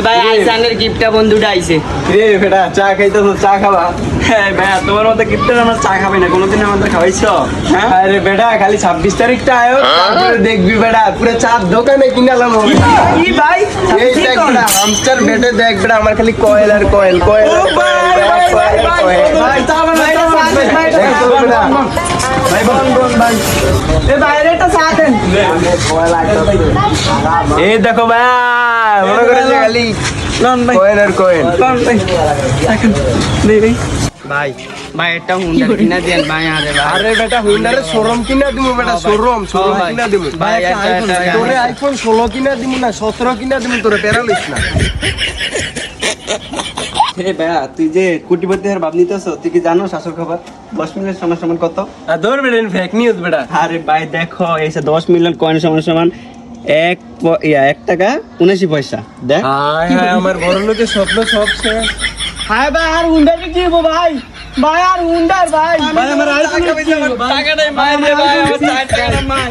ভাই আইসানের গিফটটা বন্ধুটা আইছে। রে বেটা চা খাইতো, চা খাবা? হ্যাঁ ভাইয়া, তোমার মতো গিফটের আমরা চা খাবি না, কোনোদিন আমাদের খাওয়াইছো? হ্যাঁ আরে বেটা, খালি 26 তারিখটা আয়ো, তারপরে দেখবি বেটা পুরো চার দোকানে কিনালাম। কি ভাই? এই দেখ বেটা, হামস্টার বেটে দেখ বেটা, আমার খালি কয়েল আর কয়েল, কয়েল আর কয়েল, কয়েল আর কয়েল। ভাই চাবা না, ভাই দেখো বেটা, ভাই বল ভাই, এ বাইরে একটা চা দেন। এই দেখো ভাই, মনে করেছে খালি কয়েল আর কয়েল। ভাই ভাই একটা হুন্ডা কিনা দেন ভাই। আরে ভাই, আরে বেটা হুন্ডারে শোরুম কিনা দিমু বেটা, শোরুম ভাই। কিনা দিমু। ভাই একটা আইফোন ভাই। তোরে আইফোন 16 কিনা দিমু না 17 কিনা দিমু, তোরে পেরা লইস না। হে ভাইয়া, তুই যে কোটিপতি হওয়ার ভাব নিতেছ, তুই কি জানো শাশুর খবর 10 মিলিয়ন সমান সমান কত? ধর বেটা ফেক নিউজ বেটা। আরে ভাই দেখো, এই 10 মিলিয়ন কয়েন সমান সমান 1 টাকা 79 পয়সা। দেখ হায় হায়, আমার বড় লোকের স্বপ্ন সব শেষ। হায় ভাই আর হুন্ডা কি হবো ভাই? ভাই আর হুন্ডার ভাই। ভাই আমার আইফোন টাকা নাই ভাই, ভাই আমার টাকা নাই।